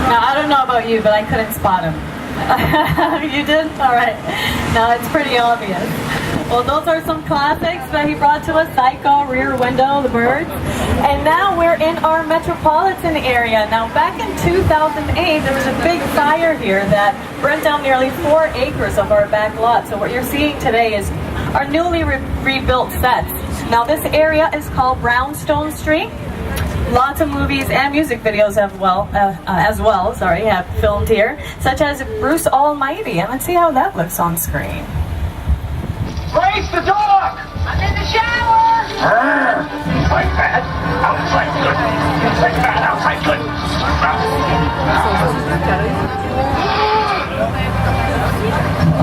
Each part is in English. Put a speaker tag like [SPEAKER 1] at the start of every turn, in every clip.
[SPEAKER 1] Now, I don't know about you, but I couldn't spot him. You did? All right. No, it's pretty obvious. Well, those are some classics that he brought to us. Psycho, Rear Window, The Birds. And now we're in our metropolitan area. Now, back in 2008, there was a big fire here that burnt down nearly 4 acres of our back lot. So what you're seeing today is our newly rebuilt sets. Now, this area is called Brownstone Street. Lots of movies and music videos have have filmed here, such as Bruce Almighty. And let's see how that looks on screen.
[SPEAKER 2] Grace, the dog! I'm in the shower! Inside bad, outside good. Inside bad, outside good.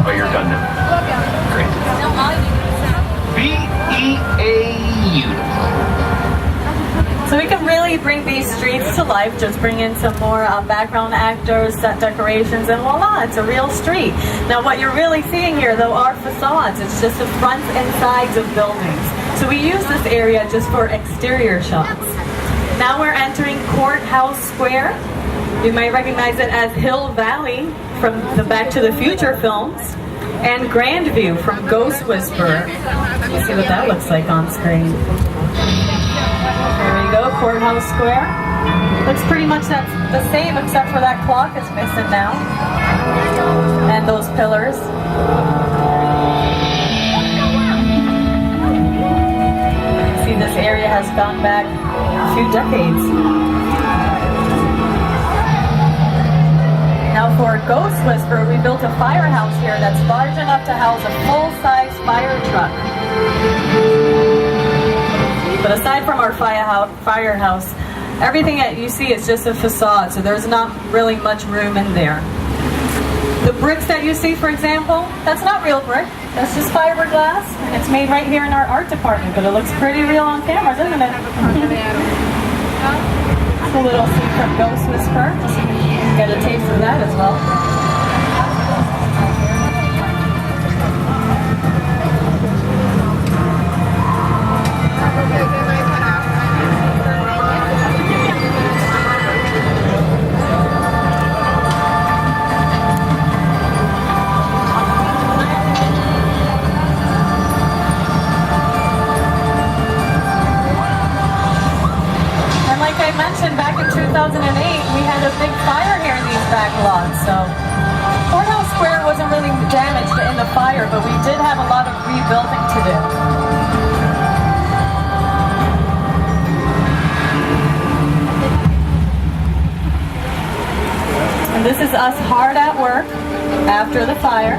[SPEAKER 2] Oh, you're done now. Great. B-E-A-U.
[SPEAKER 1] So we can really bring these streets to life, just bring in some more background actors, set decorations, and voila, it's a real street. Now what you're really seeing here though are facades. It's just the fronts and sides of buildings. So we use this area just for exterior shots. Now we're entering Courthouse Square. You might recognize it as Hill Valley from the Back to the Future films, and Grandview from Ghost Whisperer. Let's see what that looks like on screen. There we go, Courthouse Square. Looks pretty much the same except for that clock is missing now. And those pillars. See, this area has gone back a few decades. Now for Ghost Whisperer, we built a firehouse here that's large enough to house a full-size fire truck. But aside from our firehouse, everything that you see is just a facade, so there's not really much room in there. The bricks that you see, for example, that's not real brick. That's just fiberglass, and it's made right here in our art department, but it looks pretty real on cameras, isn't it? A little scene from Ghost Whisperer. Get a taste of that as well. Back in 2008, we had a big fire here in these back lots. So Courthouse Square wasn't really damaged in the fire, but we did have a lot of rebuilding to do. And this is us hard at work after the fire.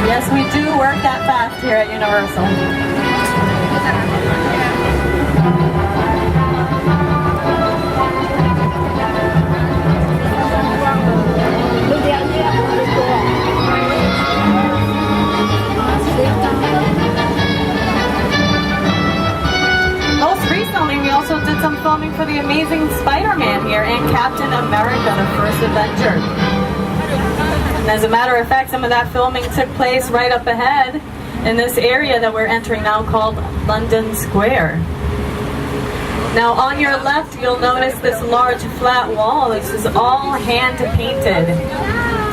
[SPEAKER 1] Yes, we do work that fast here at Universal. Most recently, we also did some filming for the Amazing Spider-Man here and Captain America, the First Avenger. And as a matter of fact, some of that filming took place right up ahead in this area that we're entering now called London Square. Now on your left, you'll notice this large flat wall. This is all hand painted.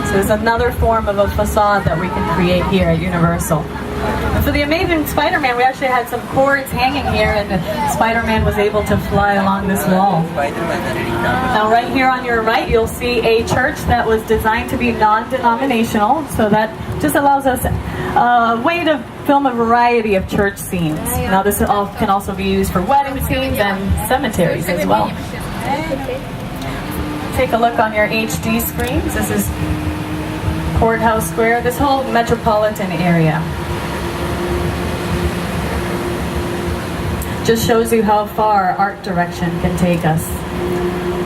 [SPEAKER 1] So there's another form of a facade that we can create here at Universal. And for the Amazing Spider-Man, we actually had some cords hanging here, and Spider-Man was able to fly along this wall. Now right here on your right, you'll see a church that was designed to be non-denominational, so that just allows us a way to film a variety of church scenes. Now this can also be used for wedding scenes and cemeteries as well. Take a look on your HD screens. This is Courthouse Square, this whole metropolitan area. Just shows you how far art direction can take us.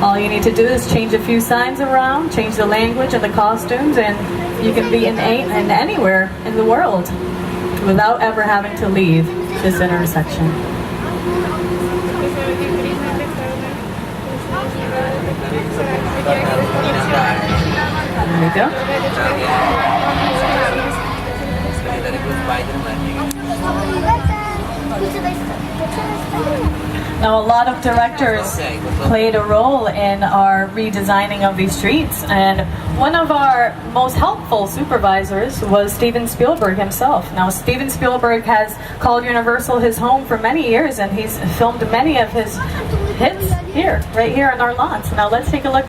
[SPEAKER 1] All you need to do is change a few signs around, change the language and the costumes, and you can be in anywhere in the world without ever having to leave this intersection. There we go. Now, a lot of directors played a role in our redesigning of these streets, and one of our most helpful supervisors was Steven Spielberg himself. Now, Steven Spielberg has called Universal his home for many years, and he's filmed many of his hits here, right here on our lawns. Now, let's take a look.